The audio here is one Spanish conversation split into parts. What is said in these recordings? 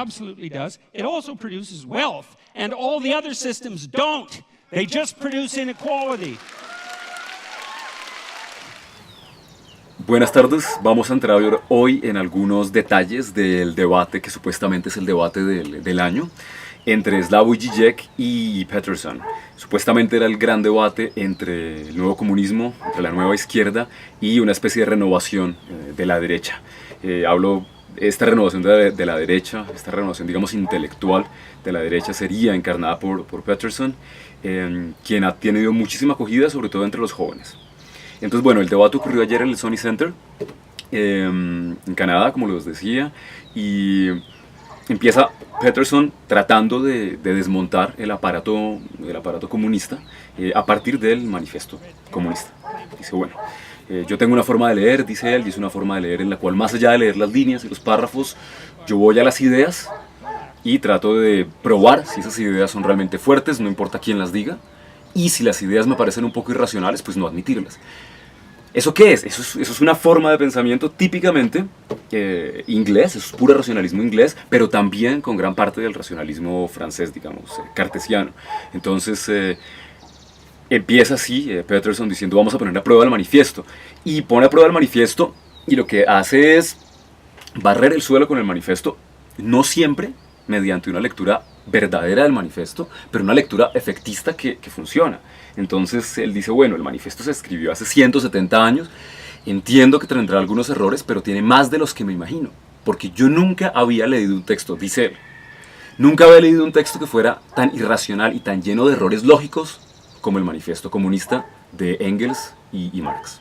absolutely does. It also produces wealth, and all the other systems don't. They just produce inequality. Buenas tardes, vamos a entrar hoy en algunos detalles del debate que supuestamente es el debate del año entre Slavoj Žižek y Peterson. Supuestamente era el gran debate entre el nuevo comunismo, entre la nueva izquierda y una especie de renovación de la derecha. Esta renovación de la derecha, esta renovación digamos intelectual de la derecha sería encarnada por Peterson, quien ha tenido muchísima acogida sobre todo entre los jóvenes. Entonces bueno, el debate ocurrió ayer en el Sony Center, en Canadá, como les decía, y empieza Peterson tratando de desmontar el aparato comunista a partir del manifiesto comunista. Dice, bueno, yo tengo una forma de leer, dice él, y es una forma de leer en la cual más allá de leer las líneas y los párrafos, yo voy a las ideas y trato de probar si esas ideas son realmente fuertes, no importa quién las diga, y si las ideas me parecen un poco irracionales, pues no admitirlas. ¿Eso qué es? Eso es una forma de pensamiento típicamente inglés, es puro racionalismo inglés, pero también con gran parte del racionalismo francés, digamos, cartesiano. Entonces empieza así Peterson diciendo vamos a poner a prueba el manifiesto, y pone a prueba el manifiesto y lo que hace es barrer el suelo con el manifiesto, no siempre mediante una lectura verdadera del manifiesto, pero una lectura efectista que funciona. Entonces él dice, bueno, el manifiesto se escribió hace 170 años, entiendo que tendrá algunos errores, pero tiene más de los que me imagino, porque yo nunca había leído un texto, dice él, nunca había leído un texto que fuera tan irracional y tan lleno de errores lógicos como el manifiesto comunista de Engels y Marx.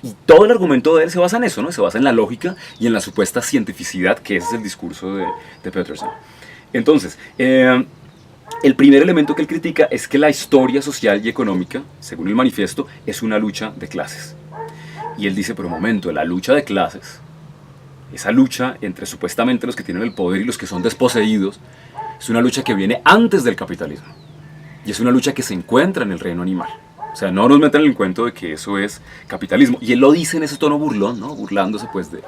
Y todo el argumento de él se basa en eso, ¿no? Se basa en la lógica y en la supuesta cientificidad, que ese es el discurso de Peterson. Entonces, el primer elemento que él critica es que la historia social y económica, según el manifiesto, es una lucha de clases. Y él dice, pero un momento, la lucha de clases, esa lucha entre supuestamente los que tienen el poder y los que son desposeídos, es una lucha que viene antes del capitalismo. Y es una lucha que se encuentra en el reino animal. O sea, no nos metan en el cuento de que eso es capitalismo. Y él lo dice en ese tono burlón, ¿no? Burlándose pues de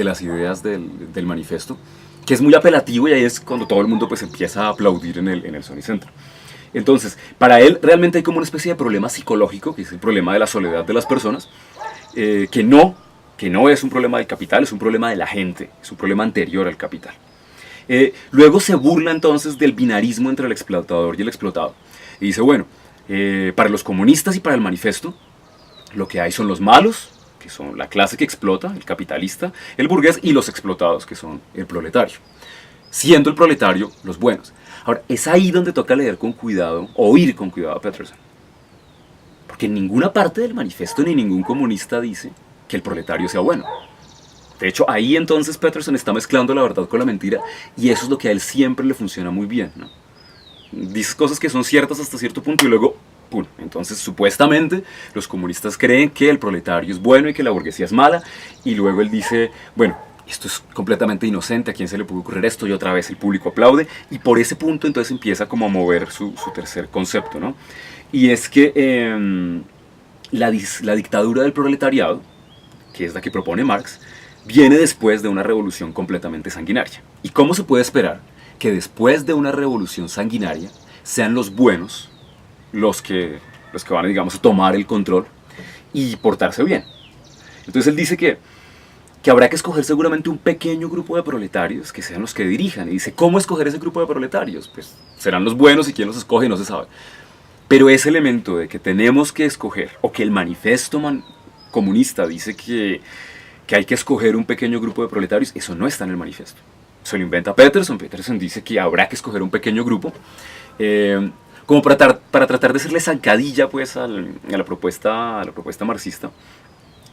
las ideas del manifiesto, que es muy apelativo, y ahí es cuando todo el mundo pues empieza a aplaudir en el Sony Center. Entonces, para él realmente hay como una especie de problema psicológico, que es el problema de la soledad de las personas, que no es un problema del capital, es un problema de la gente, es un problema anterior al capital. Luego se burla entonces del binarismo entre el explotador y el explotado. Y dice, bueno, para los comunistas y para el manifiesto, lo que hay son los malos, que son la clase que explota, el capitalista, el burgués, y los explotados, que son el proletario. Siendo el proletario los buenos. Ahora, es ahí donde toca leer con cuidado, oír con cuidado a Peterson. Porque en ninguna parte del manifiesto ni ningún comunista dice que el proletario sea bueno. De hecho, ahí entonces Peterson está mezclando la verdad con la mentira, y eso es lo que a él siempre le funciona muy bien, ¿no? Dice cosas que son ciertas hasta cierto punto y luego, ¡pum! Entonces supuestamente los comunistas creen que el proletario es bueno y que la burguesía es mala, y luego él dice, bueno, esto es completamente inocente, ¿a quién se le puede ocurrir esto? Y otra vez el público aplaude, y por ese punto entonces empieza como a mover su tercer concepto, ¿no? Y es que la dictadura del proletariado, que es la que propone Marx, viene después de una revolución completamente sanguinaria. ¿Y cómo se puede esperar que después de una revolución sanguinaria sean los buenos los que van, digamos, a tomar el control y portarse bien? Entonces él dice que habrá que escoger seguramente un pequeño grupo de proletarios que sean los que dirijan. Y dice, ¿cómo escoger ese grupo de proletarios? Pues serán los buenos, y quién los escoge no se sabe. Pero ese elemento de que tenemos que escoger, o que el manifiesto comunista dice que hay que escoger un pequeño grupo de proletarios, eso no está en el manifiesto. Se lo inventa Peterson. Peterson dice que habrá que escoger un pequeño grupo, como para tratar de hacerle zancadilla pues, a la propuesta marxista,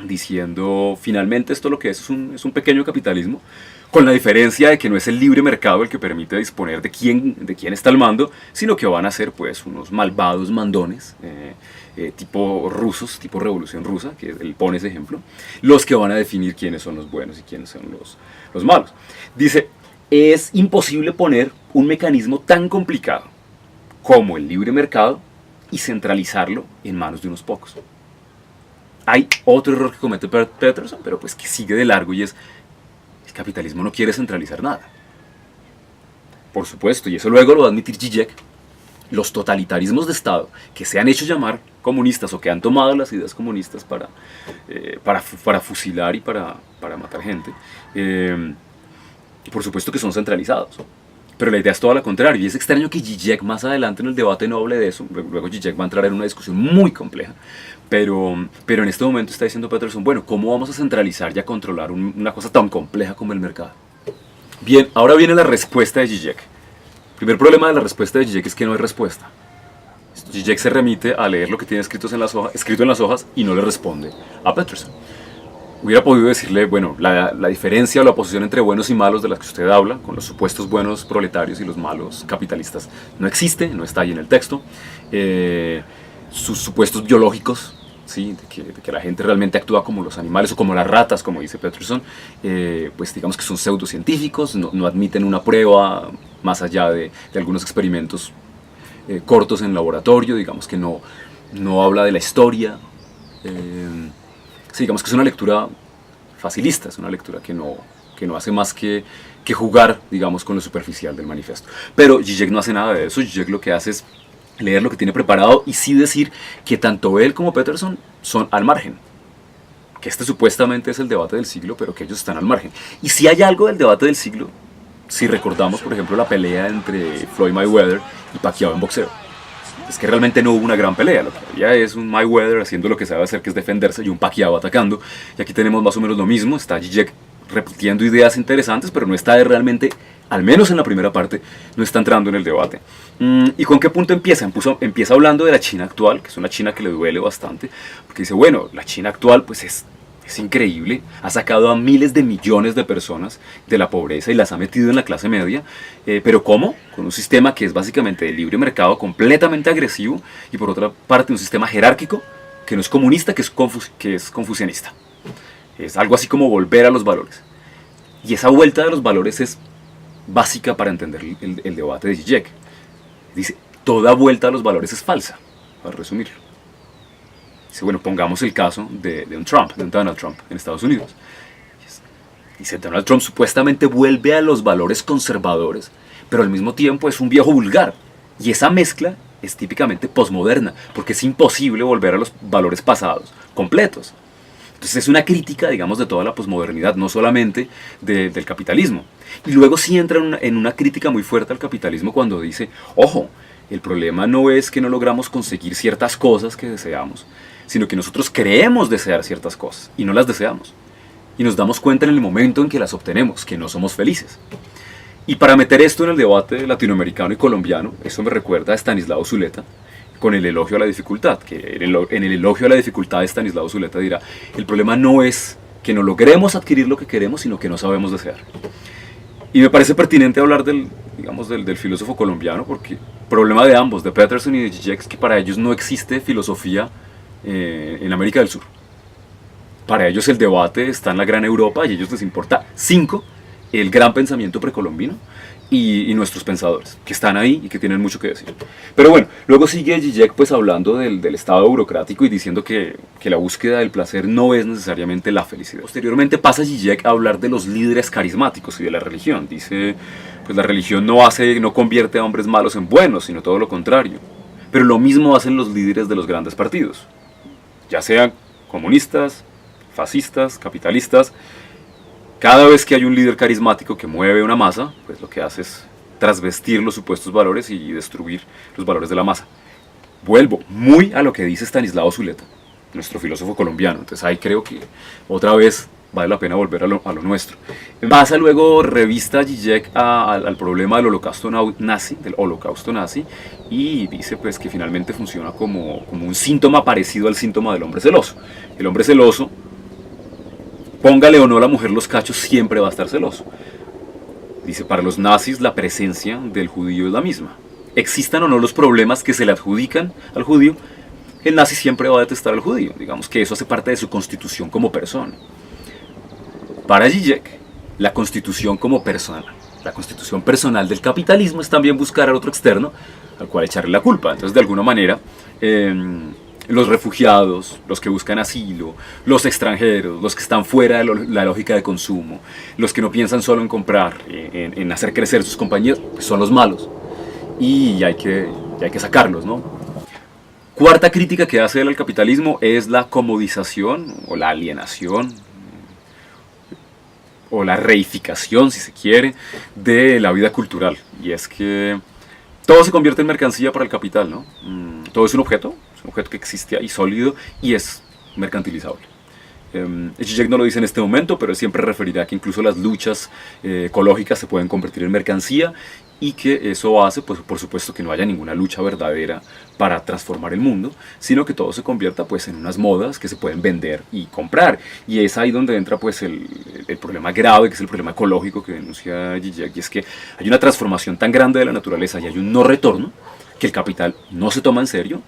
diciendo, finalmente esto lo que es un pequeño capitalismo, con la diferencia de que no es el libre mercado el que permite disponer de quién está al mando, sino que van a ser pues unos malvados mandones, tipo rusos, tipo revolución rusa, que él pone ese ejemplo, los que van a definir quiénes son los buenos y quiénes son los malos. Dice, es imposible poner un mecanismo tan complicado como el libre mercado y centralizarlo en manos de unos pocos. Hay otro error que comete Peterson, pero pues que sigue de largo, y es el capitalismo no quiere centralizar nada. Por supuesto, y eso luego lo va a admitir Zizek, los totalitarismos de Estado que se han hecho llamar comunistas o que han tomado las ideas comunistas para fusilar y para matar gente, por supuesto que son centralizados. Pero la idea es toda la contraria, y es extraño que Zizek más adelante en el debate no hable de eso. Luego Zizek va a entrar en una discusión muy compleja, pero en este momento está diciendo Peterson, bueno, ¿cómo vamos a centralizar y a controlar una cosa tan compleja como el mercado? Bien, ahora viene la respuesta de Zizek. El primer problema de la respuesta de Zizek es que no hay respuesta. Zizek se remite a leer lo que tiene escrito en las hojas y no le responde a Peterson. Hubiera podido decirle, bueno, la diferencia o la oposición entre buenos y malos de las que usted habla, con los supuestos buenos proletarios y los malos capitalistas, no existe, no está ahí en el texto. Sus supuestos biológicos, ¿sí? de que la gente realmente actúa como los animales o como las ratas, como dice Peterson, pues digamos que son pseudocientíficos, no admiten una prueba más allá de algunos experimentos cortos en laboratorio, digamos que no habla de la historia. Sí, digamos que es una lectura facilista, es una lectura que no hace más que jugar, digamos, con lo superficial del manifiesto. Pero Zizek no hace nada de eso. Zizek lo que hace es leer lo que tiene preparado y sí decir que tanto él como Peterson son al margen. Que este supuestamente es el debate del siglo, pero que ellos están al margen. Y si hay algo del debate del siglo, si recordamos, por ejemplo, la pelea entre Floyd Mayweather y Pacquiao en boxeo, es que realmente no hubo una gran pelea. Lo que había es un Mayweather haciendo lo que sabe hacer, que es defenderse, y un Pacquiao atacando. Y aquí tenemos más o menos lo mismo. Está Zizek repitiendo ideas interesantes, pero no está realmente, al menos en la primera parte, no está entrando en el debate. ¿Y con qué punto empieza? Empieza hablando de la China actual, que es una China que le duele bastante, porque dice, bueno, la China actual pues es increíble, ha sacado a miles de millones de personas de la pobreza y las ha metido en la clase media, pero ¿cómo? Con un sistema que es básicamente de libre mercado, completamente agresivo, y por otra parte un sistema jerárquico que no es comunista, que es confucianista. Es algo así como volver a los valores. Y esa vuelta de los valores es básica para entender el debate de Zizek. Dice, toda vuelta a los valores es falsa, para resumirlo. Dice, bueno, pongamos el caso de un Donald Trump en Estados Unidos. Dice, Donald Trump supuestamente vuelve a los valores conservadores, pero al mismo tiempo es un viejo vulgar. Y esa mezcla es típicamente posmoderna, porque es imposible volver a los valores pasados, completos. Entonces es una crítica, digamos, de toda la posmodernidad, no solamente del capitalismo. Y luego sí entra en una crítica muy fuerte al capitalismo cuando dice, ojo, el problema no es que no logramos conseguir ciertas cosas que deseamos, sino que nosotros creemos desear ciertas cosas y no las deseamos. Y nos damos cuenta en el momento en que las obtenemos, que no somos felices. Y para meter esto en el debate latinoamericano y colombiano, eso me recuerda a Stanislao Zuleta, con el elogio a la dificultad, que en el elogio a la dificultad de Stanislao Zuleta dirá, el problema no es que no logremos adquirir lo que queremos, sino que no sabemos desear. Y me parece pertinente hablar del filósofo colombiano, porque el problema de ambos, de Peterson y de Zizek, es que para ellos no existe filosofía en América del Sur. Para ellos el debate está en la gran Europa y a ellos les importa 5, el gran pensamiento precolombino y nuestros pensadores, que están ahí y que tienen mucho que decir. Pero bueno, luego sigue Zizek pues hablando del estado burocrático y diciendo que la búsqueda del placer no es necesariamente la felicidad. Posteriormente pasa Zizek a hablar de los líderes carismáticos y de la religión. Dice, pues la religión no convierte a hombres malos en buenos, sino todo lo contrario. Pero lo mismo hacen los líderes de los grandes partidos, ya sean comunistas, fascistas, capitalistas. Cada vez que hay un líder carismático que mueve una masa, pues lo que hace es trasvestir los supuestos valores y destruir los valores de la masa. Vuelvo muy a lo que dice Stanislao Zuleta, nuestro filósofo colombiano. Entonces ahí creo que otra vez vale la pena volver a lo nuestro. Pasa luego, revista Zizek al problema del holocausto nazi, y dice pues que finalmente funciona como un síntoma parecido al síntoma del hombre celoso. El hombre celoso, póngale o no a la mujer los cachos, siempre va a estar celoso. Dice, para los nazis la presencia del judío es la misma. Existan o no los problemas que se le adjudican al judío, el nazi siempre va a detestar al judío. Digamos que eso hace parte de su constitución como persona. Para Zizek, la constitución como persona, la constitución personal del capitalismo es también buscar al otro externo al cual echarle la culpa. Entonces, de alguna manera, los refugiados, los que buscan asilo, los extranjeros, los que están fuera de la lógica de consumo, los que no piensan solo en comprar, en hacer crecer sus compañías, pues son los malos. Y hay que sacarlos, ¿no? Cuarta crítica que hace él al capitalismo es la comodización o la alienación o la reificación, si se quiere, de la vida cultural. Y es que todo se convierte en mercancía para el capital, ¿no? Todo es un objeto que existe ahí sólido y es mercantilizable. Zizek no lo dice en este momento, pero él siempre referirá que incluso las luchas ecológicas se pueden convertir en mercancía y que eso hace, pues, por supuesto, que no haya ninguna lucha verdadera para transformar el mundo, sino que todo se convierta pues, en unas modas que se pueden vender y comprar. Y es ahí donde entra pues, el problema grave, que es el problema ecológico que denuncia Zizek, y es que hay una transformación tan grande de la naturaleza y hay un no retorno que el capital no se toma en serio.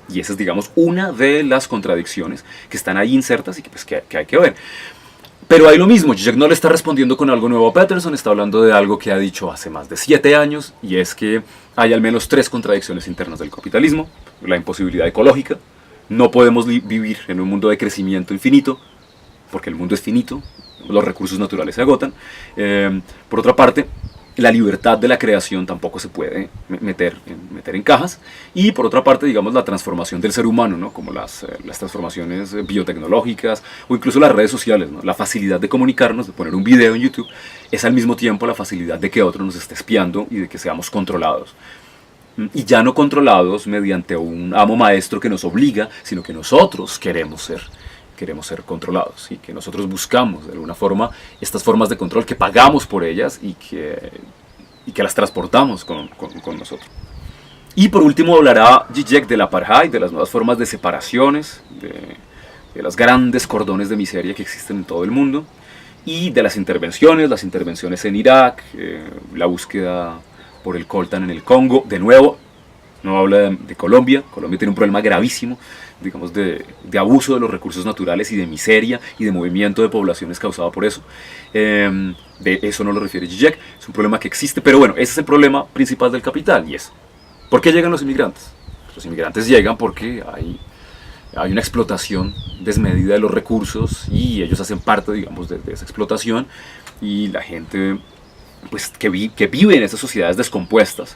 Y esa es, digamos, una de las contradicciones que están ahí insertas y que, pues, que hay que ver. Pero hay lo mismo, Zizek no le está respondiendo con algo nuevo a Peterson, está hablando de algo que ha dicho hace más de 7 años, y es que hay al menos 3 contradicciones internas del capitalismo. La imposibilidad ecológica, no podemos vivir en un mundo de crecimiento infinito, porque el mundo es finito, los recursos naturales se agotan. Por otra parte, la libertad de la creación tampoco se puede meter en cajas. Y por otra parte, digamos, la transformación del ser humano, ¿no? Como las transformaciones biotecnológicas o incluso las redes sociales, ¿no? La facilidad de comunicarnos, de poner un video en YouTube, es al mismo tiempo la facilidad de que otro nos esté espiando y de que seamos controlados. Y ya no controlados mediante un amo maestro que nos obliga, sino que nosotros queremos ser controlados y que nosotros buscamos de alguna forma estas formas de control, que pagamos por ellas y que las transportamos con nosotros. Y por último hablará Zizek del apartheid, de las nuevas formas de separaciones, de los grandes cordones de miseria que existen en todo el mundo, y de las intervenciones en Irak, la búsqueda por el coltan en el Congo. De nuevo, no habla de Colombia. Colombia tiene un problema gravísimo, digamos, de abuso de los recursos naturales y de miseria y de movimiento de poblaciones causado por eso. De eso no lo refiere Zizek, es un problema que existe, pero bueno, ese es el problema principal del capital, y es ¿por qué llegan los inmigrantes? Los inmigrantes llegan porque hay una explotación desmedida de los recursos y ellos hacen parte, digamos, de esa explotación, y la gente pues, que vive en esas sociedades descompuestas,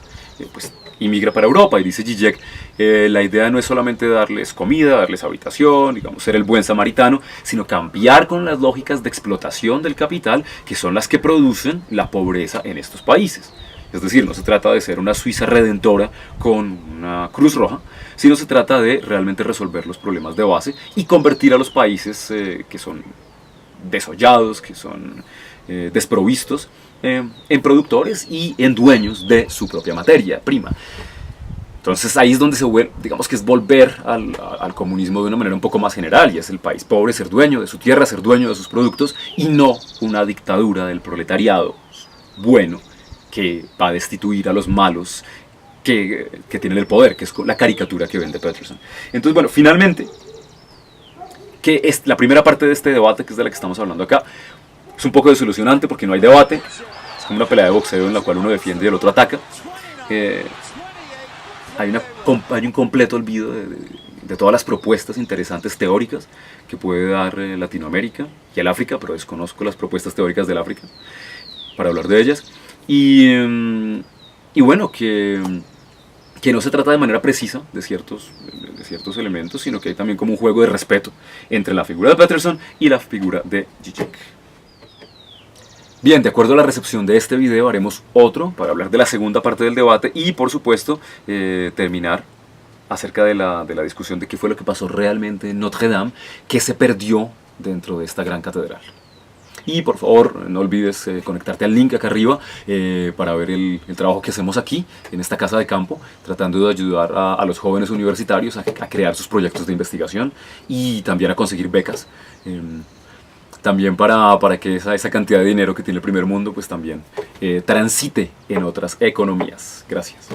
pues inmigra para Europa. Y dice Zizek, la idea no es solamente darles comida, darles habitación, digamos, ser el buen samaritano, sino cambiar con las lógicas de explotación del capital, que son las que producen la pobreza en estos países. Es decir, no se trata de ser una Suiza redentora con una Cruz Roja, sino se trata de realmente resolver los problemas de base y convertir a los países que son desollados, que son desprovistos, en productores y en dueños de su propia materia prima. Entonces ahí es donde se vuelve, digamos que es volver al comunismo de una manera un poco más general, y es el país pobre ser dueño de su tierra, ser dueño de sus productos, y no una dictadura del proletariado bueno que va a destituir a los malos que tienen el poder, que es la caricatura que vende Peterson. Entonces, bueno, finalmente, que es la primera parte de este debate, que es de la que estamos hablando acá, es un poco desilusionante porque no hay debate, es como una pelea de boxeo en la cual uno defiende y el otro ataca. Hay un completo olvido de todas las propuestas interesantes teóricas que puede dar Latinoamérica y el África, pero desconozco las propuestas teóricas del África para hablar de ellas. Y bueno, que no se trata de manera precisa de ciertos elementos, sino que hay también como un juego de respeto entre la figura de Peterson y la figura de Zizek. Bien, de acuerdo a la recepción de este video haremos otro para hablar de la segunda parte del debate y, por supuesto, terminar acerca de la discusión de qué fue lo que pasó realmente en Notre Dame, que se perdió dentro de esta gran catedral. Y por favor, no olvides conectarte al link acá arriba para ver el trabajo que hacemos aquí, en esta casa de campo, tratando de ayudar a los jóvenes universitarios a crear sus proyectos de investigación y también a conseguir becas. También para que esa cantidad de dinero que tiene el primer mundo, pues también transite en otras economías. Gracias.